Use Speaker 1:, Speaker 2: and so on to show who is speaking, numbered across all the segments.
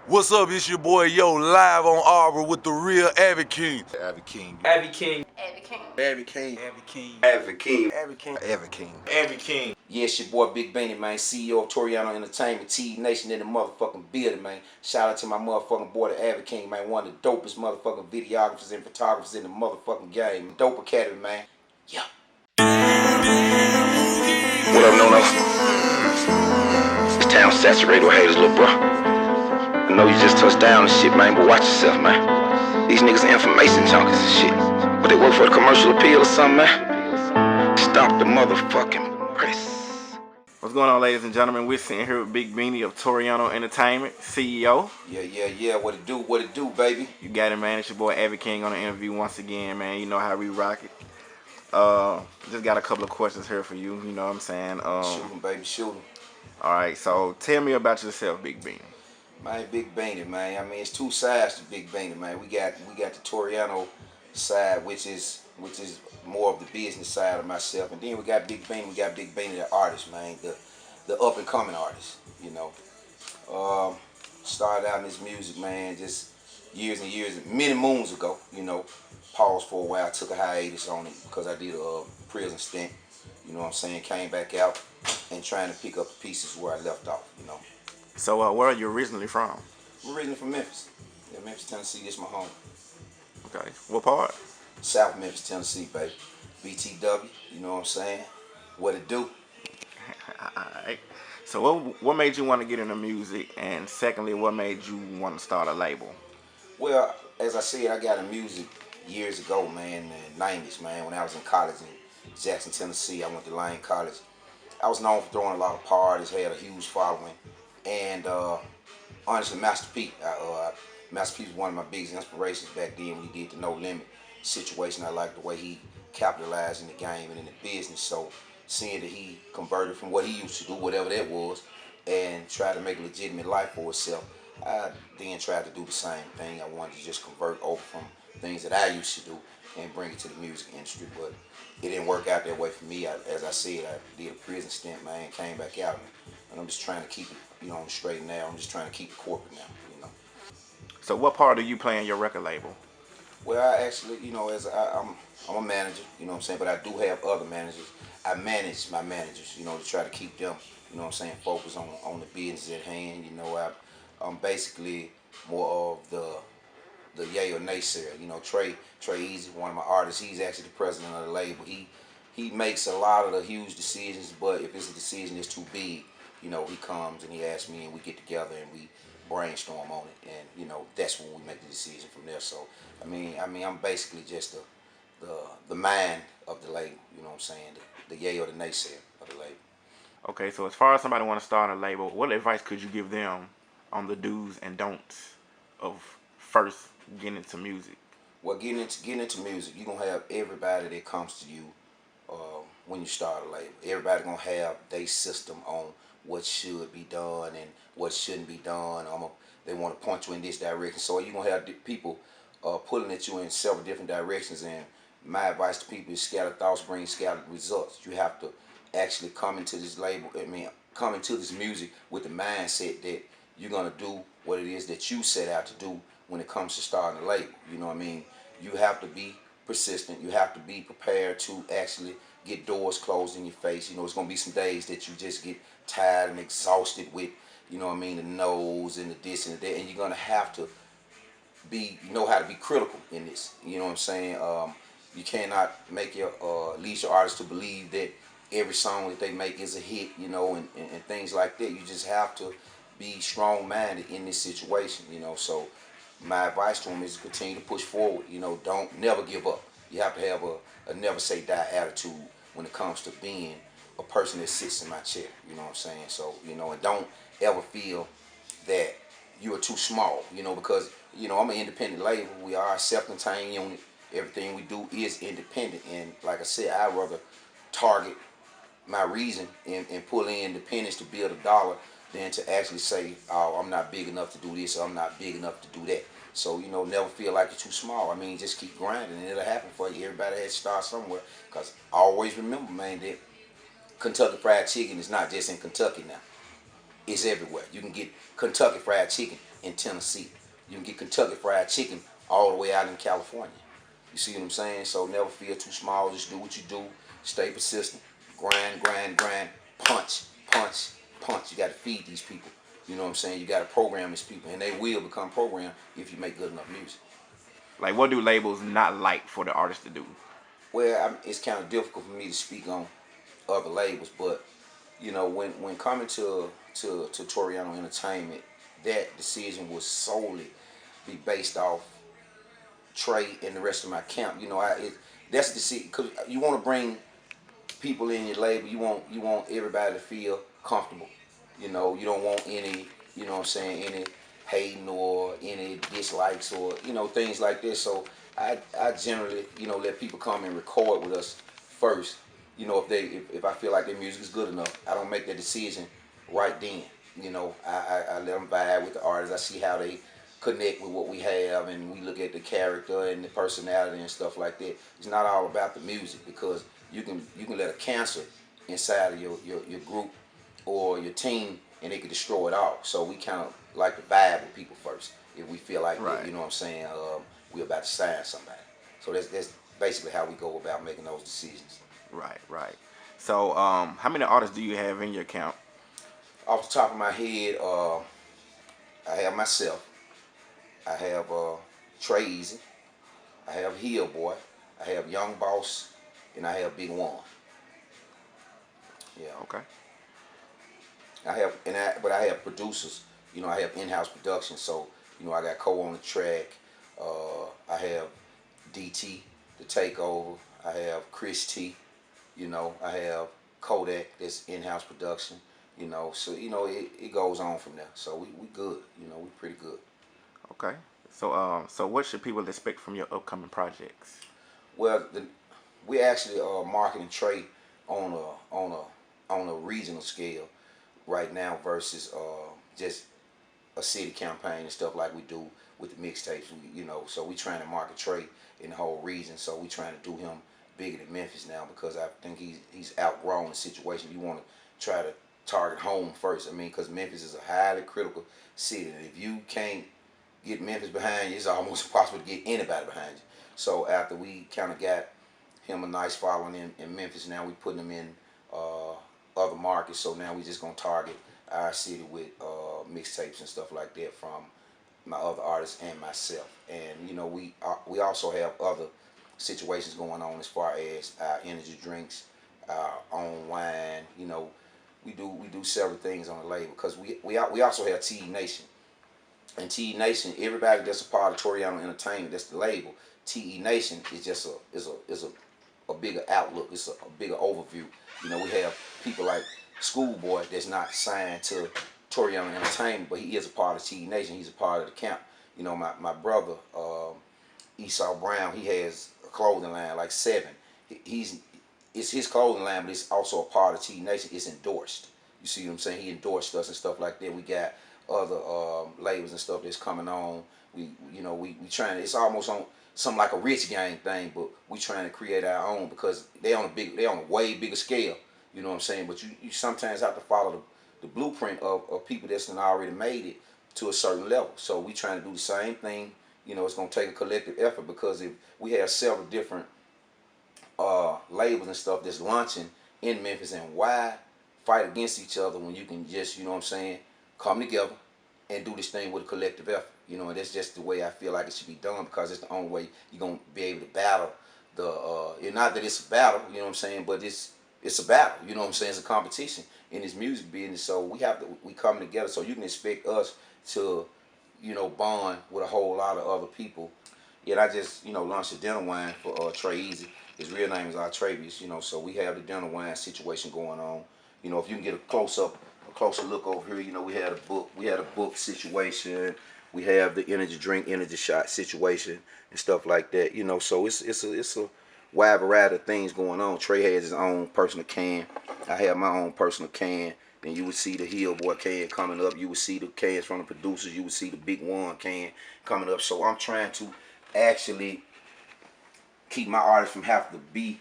Speaker 1: What's up? It's your boy Yo, live on Arbor with the real Avi King.
Speaker 2: Avi King.
Speaker 3: Avi King.
Speaker 2: Avi King.
Speaker 1: Avi King.
Speaker 2: Avi King.
Speaker 3: Avi King.
Speaker 1: Avi King.
Speaker 2: Avi King.
Speaker 3: Avi King.
Speaker 4: Yes, your boy Big Beanie, man. CEO of Toriano Entertainment, T Nation in the motherfucking building, man. Shout out to my motherfucking boy, the Avi King, man. One of the dopest motherfucking videographers and photographers in the motherfucking game. Dope Academy, man. Yeah.
Speaker 5: What up, no? This town saturated with haters, little bro. I know you just touched down and shit, man, but watch yourself, man. These niggas information junkies and shit. But they work for the commercial appeal or something, man. Stop the motherfucking press.
Speaker 6: What's going on, ladies and gentlemen? We're sitting here with Big Beanie of Toriano Entertainment, CEO.
Speaker 4: Yeah. What it do, baby?
Speaker 6: You got it, man. It's your boy Avi King on the interview once again, man. You know how we rock it. Just got a couple of questions here for you. You know what I'm saying?
Speaker 4: Shoot 'em, baby, shoot 'em.
Speaker 6: All right. So tell me about yourself, Big Beanie.
Speaker 4: Man, Big Beanie, man. I mean, it's two sides to Big Beanie, man. We got the Toriano side, which is more of the business side of myself, and then we got Big Beanie. We got Big Beanie, the artist, man, the up and coming artist. You know, started out in this music, man, just years and years, many moons ago. You know, paused for a while, took a hiatus on it because I did a prison stint. You know what I'm saying? Came back out and trying to pick up the pieces where I left off. You know.
Speaker 6: So where are you originally from?
Speaker 4: I'm originally from Memphis. Yeah, Memphis, Tennessee. This is my home.
Speaker 6: Okay. What part?
Speaker 4: South Memphis, Tennessee, baby. BTW. You know what I'm saying? What it do?
Speaker 6: Alright. So what made you want to get into music, and secondly, what made you want to start a label?
Speaker 4: Well, as I said, I got into music years ago, man, in the 90s, man. When I was in college in Jackson, Tennessee, I went to Lane College. I was known for throwing a lot of parties, had a huge following. And honestly, Master P was one of my biggest inspirations back then when he did the No Limit situation. I liked the way he capitalized in the game and in the business. So seeing that he converted from what he used to do, whatever that was, and tried to make a legitimate life for himself, I then tried to do the same thing. I wanted to just convert over from things that I used to do and bring it to the music industry. But it didn't work out that way for me. As I said, I did a prison stint, man, came back out, and I'm just trying to keep it, you know, straight now. I'm just trying to keep it corporate now, you know.
Speaker 6: So what part do you play in your record label?
Speaker 4: Well, I actually, you know, I'm a manager, you know what I'm saying, but I do have other managers. I manage my managers, you know, to try to keep them, you know what I'm saying, focused on the business at hand. You know, I'm basically more of the yay or naysayer. You know, Trey Easy, one of my artists, he's actually the president of the label. He makes a lot of the huge decisions, but if it's a decision that's too big, you know, he comes and he asks me, and we get together and we brainstorm on it, and you know, that's when we make the decision from there. So I mean, I'm basically just the mind of the label. You know what I'm saying? The yay or the naysayer of the label.
Speaker 6: Okay, so as far as somebody want to start a label, what advice could you give them on the do's and don'ts of first getting into music?
Speaker 4: Well, getting into music, you're gonna have everybody that comes to you when you start a label. Everybody gonna have their system on what should be done and what shouldn't be done. They want to point you in this direction. So you're going to have people pulling at you in several different directions. And my advice to people is scattered thoughts bring scattered results. You have to actually come into this label, come into this music with the mindset that you're going to do what it is that you set out to do when it comes to starting a label. You know what I mean? You have to be persistent. You have to be prepared to actually get doors closed in your face. You know, it's going to be some days that you just get tired and exhausted with, you know what I mean, the no's and the this and the that, and you're going to have to know how to be critical in this. You know what I'm saying? You cannot make lead your artists to believe that every song that they make is a hit, you know, and things like that. You just have to be strong-minded in this situation, you know. So my advice to them is to continue to push forward. You know, never give up. You have to have a never say die attitude when it comes to being a person that sits in my chair. You know what I'm saying? So, you know, and don't ever feel that you are too small, you know, because, you know, I'm an independent label. We are a self-contained unit. Everything we do is independent. And like I said, I'd rather target my reason and pull in independence to build a dollar than to actually say, oh, I'm not big enough to do this, or I'm not big enough to do that. So, you know, never feel like you're too small. I mean, just keep grinding and it'll happen for you. Everybody has to start somewhere. Because always remember, man, that Kentucky Fried Chicken is not just in Kentucky now. It's everywhere. You can get Kentucky Fried Chicken in Tennessee. You can get Kentucky Fried Chicken all the way out in California. You see what I'm saying? So never feel too small. Just do what you do. Stay persistent. Grind, grind, grind. Punch, punch, punch. You got to feed these people. You know what I'm saying? You got to program these people, and they will become programmed if you make good enough music.
Speaker 6: Like, what do labels not like for the artist to do?
Speaker 4: Well, it's kind of difficult for me to speak on other labels, but you know, when coming to Toriano Entertainment, that decision was solely be based off Trey and the rest of my camp. You know, that's the decision, because you want to bring people in your label. You want everybody to feel comfortable. You know, you don't want any, you know what I'm saying, any hating or any dislikes or, you know, things like this. So I generally, you know, let people come and record with us first. You know, if I feel like their music is good enough, I don't make that decision right then. You know, I let them vibe with the artists. I see how they connect with what we have, and we look at the character and the personality and stuff like that. It's not all about the music, because you can let a cancer inside of your group or your team, and they can destroy it all. So we kind of like to vibe with people first. If we feel like,
Speaker 6: Right.
Speaker 4: you know what I'm saying, we're about to sign somebody. So that's basically how we go about making those decisions.
Speaker 6: Right, right. So, how many artists do you have in your account?
Speaker 4: Off the top of my head, I have myself. I have Trey Easy. I have Hill Boy. I have Young Boss, and I have Big One. Yeah.
Speaker 6: Okay.
Speaker 4: But I have producers. You know, I have in-house production. So, you know, I got Cole on the track. I have DT, the Takeover. I have Chris T. You know, I have Kodak, that's in-house production. You know, so you know it goes on from there. So we good. You know, we pretty good.
Speaker 6: Okay. So what should people expect from your upcoming projects?
Speaker 4: Well, we actually are marketing Trey on a regional scale right now versus just a city campaign and stuff like we do with the mixtapes. You know, so we trying to market Trey in the whole region. So we trying to do him bigger than Memphis now, because I think he's outgrown the situation. You want to try to target home first. I mean, because Memphis is a highly critical city, and if you can't get Memphis behind you, it's almost impossible to get anybody behind you. So after we kind of got him a nice following in Memphis, now we putting him in other markets. So now we just gonna target our city with mixtapes and stuff like that from my other artists and myself. And you know, we also have other situations going on as far as our energy drinks, our own wine. You know, we do several things on the label, because we also have TE Nation. And TE Nation, everybody that's a part of Toriano Entertainment, that's the label. TE Nation is just a bigger outlook. It's a bigger overview. You know, we have people like Schoolboy that's not signed to Toriano Entertainment, but he is a part of TE Nation. He's a part of the camp. You know, my brother Esau Brown, he has a clothing line like 7. It's his clothing line, but it's also a part of TE Nation. It's endorsed. You see what I'm saying? He endorsed us and stuff like that. We got other labels and stuff that's coming on. We trying to, it's almost on something like a Rich Gang thing, but we trying to create our own, because they on a way bigger scale. You know what I'm saying? But you sometimes have to follow the blueprint of people that's already made it to a certain level. So we trying to do the same thing. You know, it's gonna take a collective effort, because if we have several different labels and stuff that's launching in Memphis, and why fight against each other when you can just, you know what I'm saying, come together and do this thing with a collective effort. You know, and that's just the way I feel like it should be done, because it's the only way you're gonna be able to battle the not that it's a battle, you know what I'm saying, but it's a battle, you know what I'm saying, it's a competition in this music business. So we come together. So you can expect us to, you know, bond with a whole lot of other people. Yet I just, you know, launched a dinner wine for Trey Easy. His real name is Travius, you know, so we have the dinner wine situation going on. You know, if you can get a closer look over here, you know, we had a book situation, we have the energy drink, energy shot situation and stuff like that, you know. So it's a wide variety of things going on. Trey has his own personal can. I have my own personal can. Then you would see the Hill Boy can coming up. You would see the cans from the producers. You would see the Big One can coming up. So I'm trying to actually keep my artists from having to be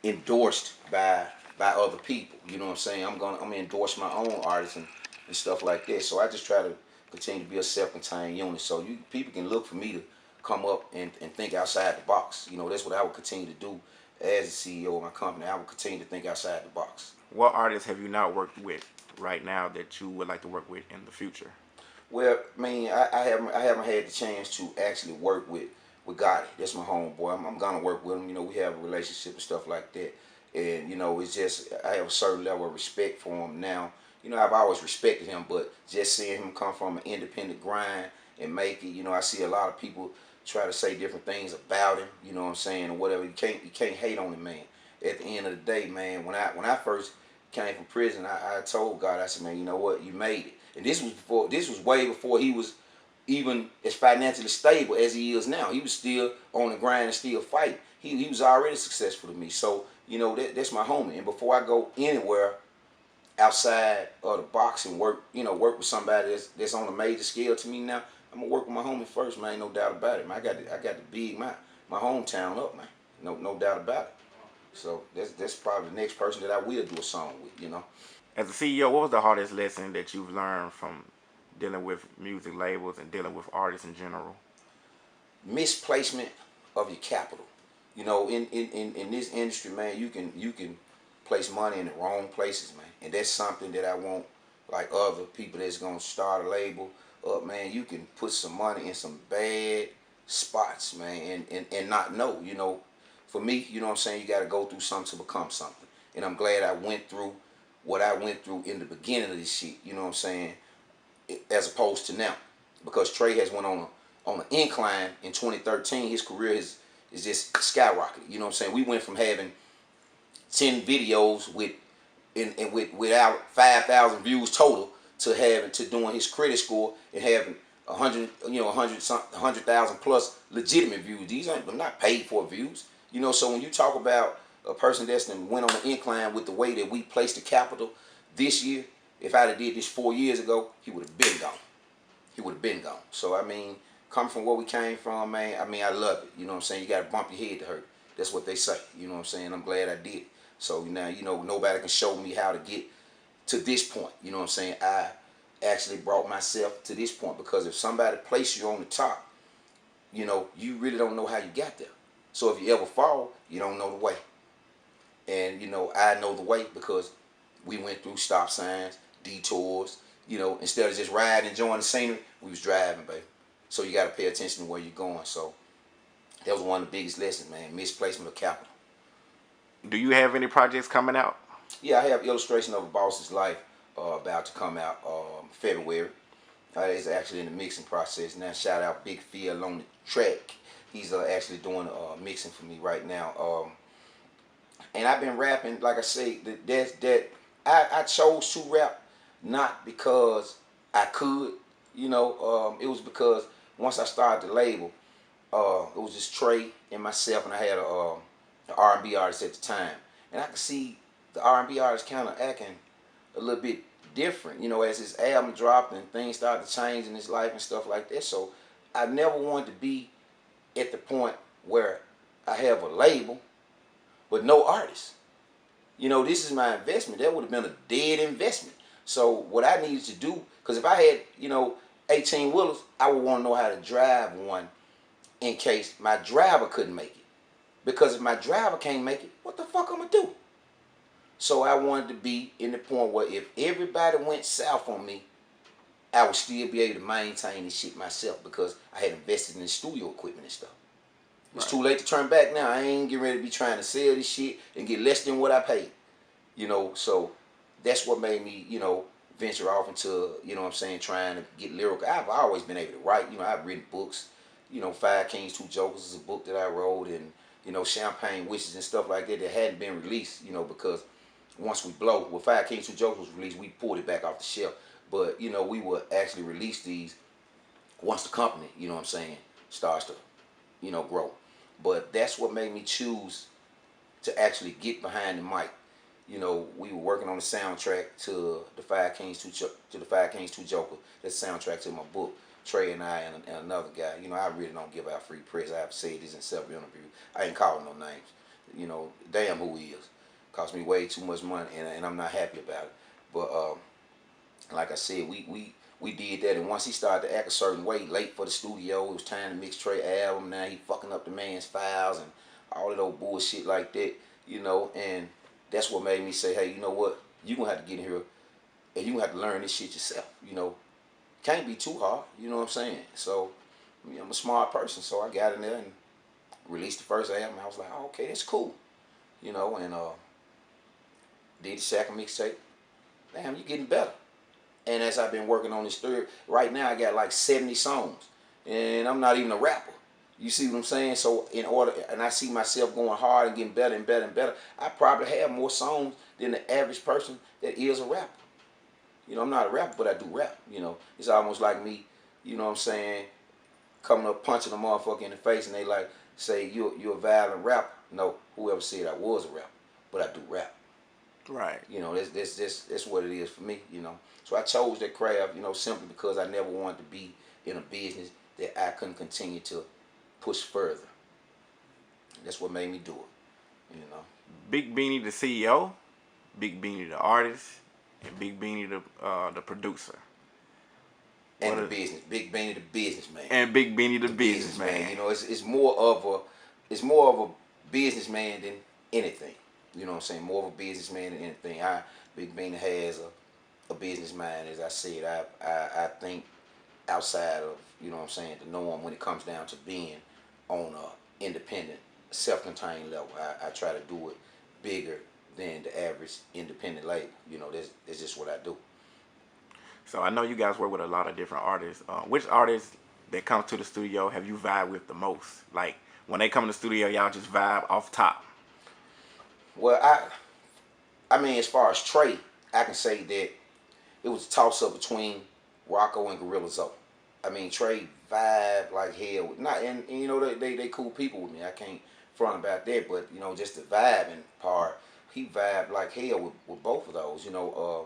Speaker 4: endorsed by other people. You know what I'm saying? I'm gonna endorse my own artists and stuff like that. So I just try to continue to be a self-contained unit. So people can look for me to come up and think outside the box. You know, that's what I would continue to do as the CEO of my company. I would continue to think outside the box.
Speaker 6: What artists have you not worked with right now that you would like to work with in the future?
Speaker 4: Well, I mean, I haven't had the chance to actually work with Gotti. That's my homeboy. I'm gonna work with him. You know, we have a relationship and stuff like that. And you know, it's just I have a certain level of respect for him now. You know, I've always respected him, but just seeing him come from an independent grind and make it, you know, I see a lot of people try to say different things about him. You know what I'm saying, or whatever. You can't hate on him, man. At the end of the day, man, when I first came from prison, I told God, I said, man, you know what, you made it. And this was way before he was even as financially stable as he is now. He was still on the grind and still fighting. He was already successful to me. So, you know, that's my homie. And before I go anywhere outside of the box and work with somebody that's on a major scale to me now, I'm gonna work with my homie first, man. No doubt about it, man. I got to big my hometown up, man. No doubt about it. So that's probably the next person that I will do a song with, you know.
Speaker 6: As a CEO, what was the hardest lesson that you've learned from dealing with music labels and dealing with artists in general?
Speaker 4: Misplacement of your capital. You know, in this industry, man, you can place money in the wrong places, man. And that's something that I want, like other people that's gonna start a label up, man. You can put some money in some bad spots, man, and not know. You know, for me, you know what I'm saying, you gotta go through something to become something. And I'm glad I went through what I went through in the beginning of this shit, you know what I'm saying, as opposed to now. Because Trey has went on an incline in 2013. His career is just skyrocketed. You know what I'm saying? We went from having 10 videos without 5,000 views total to doing his credit score and having 100,000 plus legitimate views. These are not paid for views. You know, so when you talk about a person that's went on an incline with the way that we placed the capital this year, if I'd have did this 4 years ago, he would have been gone. He would have been gone. So I mean, coming from where we came from, man, I mean, I love it. You know what I'm saying? You got to bump your head to hurt. That's what they say. You know what I'm saying? I'm glad I did it. So now, you know, nobody can show me how to get to this point. You know what I'm saying? I actually brought myself to this point, because if somebody placed you on the top, you know, you really don't know how you got there. So if you ever fall, you don't know the way. And, you know, I know the way because we went through stop signs, detours. You know, instead of just riding, enjoying the scenery, we was driving, baby. So you got to pay attention to where you're going. So that was one of the biggest lessons, man, misplacement of capital.
Speaker 6: Do you have any projects coming out?
Speaker 4: Yeah, I have Illustration of a Boss's Life about to come out February. It's actually in the mixing process now. Shout out Big Phil on the track. He's actually doing mixing for me right now. And I've been rapping, like I say, I chose to rap not because I could, you know, it was because once I started the label, it was just Trey and myself, and I had an R&B artist at the time. And I could see the R&B artist kind of acting a little bit different, you know, as his album dropped and things started to change in his life and stuff like that. So I never wanted to be at the point where I have a label but no artist. You know, this is my investment. That would have been a dead investment. So what I needed to do, because if I had, you know, 18 wheelers, I would want to know how to drive one in case my driver couldn't make it. Because if my driver can't make it, what the fuck I'm going to do? So I wanted to be in the point where if everybody went south on me, I would still be able to maintain this shit myself, because I had invested in studio equipment and stuff. It's too late to turn back now. I ain't getting ready to be trying to sell this shit and get less than what I paid. You know, so that's what made me, you know, venture off into, you know what I'm saying, trying to get lyrical. I've always been able to write. You know, I've written books. You know, Five Kings, Two Jokers is a book that I wrote, and, you know, Champagne Wishes and stuff like that hadn't been released, you know, because once we blow, well, Five Kings, Two Jokers was released, we pulled it back off the shelf. But, you know, we would actually release these once the company, you know what I'm saying, starts to, you know, grow. But that's what made me choose to actually get behind the mic. You know, we were working on the soundtrack to the Five Kings, Two Jokers. That's the soundtrack to my book. Trey and I and another guy. You know, I really don't give out free press. I have said this in several interviews. I ain't calling no names. You know, damn who he is. Cost me way too much money, and I'm not happy about it. But like I said, we we did that, and once he started to act a certain way, late for the studio, it was time to mix Trey album. Now he fucking up the man's files and all of those bullshit like that, and that's what made me say, hey, you know what? You gonna have to get in here and you gonna have to learn this shit yourself, Can't be too hard, you know what I'm saying? So, I'm a smart person, so I got in there and released the first album. I was like, oh, okay, that's cool, and did the second mixtape. Damn, you getting better. And as I've been working on this third, right now I got like 70 songs, and I'm not even a rapper. You see what I'm saying? So and I see myself going hard and getting better and better and better, I probably have more songs than the average person that is a rapper. I'm not a rapper, but I do rap. It's almost like me, what I'm saying, coming up punching a motherfucker in the face, and they like say you're a violent rapper. No, whoever said I was a rapper, but I do rap.
Speaker 6: Right.
Speaker 4: That's what it is for me. So I chose that craft, simply because I never wanted to be in a business that I couldn't continue to push further. That's what made me do it.
Speaker 6: Big Beanie the CEO, Big Beanie the artist, and Big Beanie the producer.
Speaker 4: And the business, Big Beanie the businessman.
Speaker 6: And Big Beanie the businessman.
Speaker 4: It's more of a businessman than anything. You know what I'm saying? More of a businessman than anything. Big Beanie has a business mind, as I said. I think outside of, the norm when it comes down to being on a independent, self-contained level. I try to do it bigger than the average independent label. That's just what I do.
Speaker 6: So I know you guys work with a lot of different artists. Which artists that come to the studio have you vibe with the most? Like when they come in the studio, y'all just vibe off top.
Speaker 4: Well, I mean, as far as Trey, I can say that it was a toss-up between Rocco and Gorilla Zoe. I mean, Trey vibe like hell with and they cool people with me. I can't front about that, but just the vibing part, he vibed like hell with both of those. The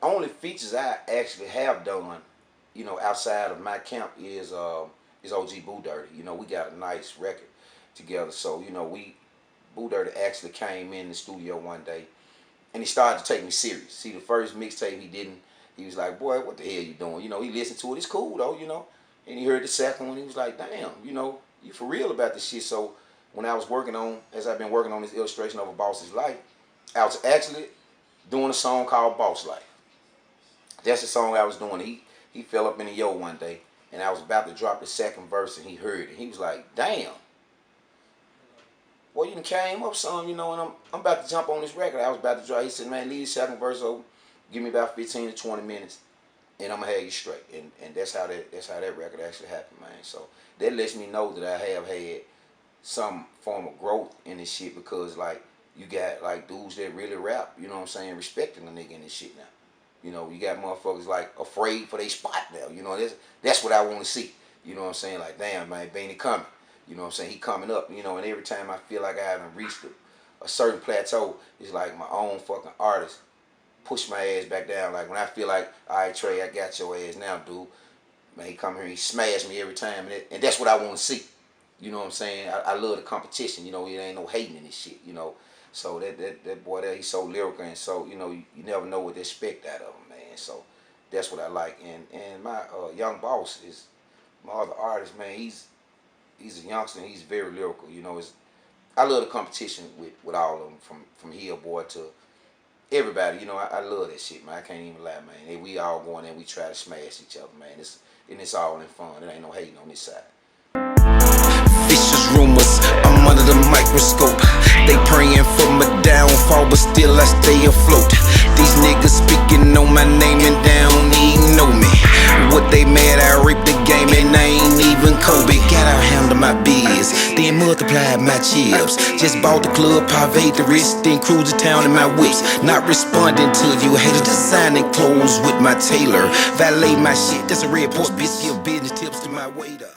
Speaker 4: only features I actually have done, outside of my camp is OG Boo Dirty. We got a nice record together, so Boo Dirty actually came in the studio one day, and he started to take me serious. See, the first mixtape he was like, boy, what the hell you doing? He listened to it, it's cool though, And he heard the second one, he was like, damn, you for real about this shit. So when I was as I've been working on this illustration of a boss's life, I was actually doing a song called Boss Life. That's the song I was doing. He fell up in the yo one day, and I was about to drop the second verse, and he heard it. He was like, damn. Well, you done came up some, and I'm about to jump on this record. I was about to drop. He said, man, leave the second verse over. Give me about 15 to 20 minutes, and I'm going to have you straight. And that's how that record actually happened, man. So that lets me know that I have had some form of growth in this shit, because, like, you got, like, dudes that really rap, respecting the nigga in this shit now. You got motherfuckers, like, afraid for their spot now. That's what I want to see. Like, damn, man, Beanie coming. He coming up, and every time I feel like I haven't reached a certain plateau, it's like my own fucking artist push my ass back down. Like when I feel like, all right, Trey, I got your ass now, dude. Man, he come here, he smash me every time, and that's what I want to see. I love the competition. It ain't no hating in this shit. So that boy there, he's so lyrical, and so you never know what to expect out of him, man. So that's what I like. And my young boss is my other artist, man. He's a youngster, and he's very lyrical. I love the competition with all of them, from Hill Boy to everybody. I love that shit, man. I can't even lie, man. And we all go in there, we try to smash each other, man. It's all in fun. There ain't no hating on this side.
Speaker 5: Vicious rumors, I'm under the microscope. They praying for my downfall, but still I stay afloat. These niggas speaking on my name and they don't even know me. What they mad, I raped the game and I ain't even Kobe. Got out, handle my biz, then multiplied my chips. Just bought the club, paved the wrist, then cruise the town in my whips. Not responding to you haters, designing clothes with my tailor. Valet my shit, that's a red post, bitch, give business tips to my waiter.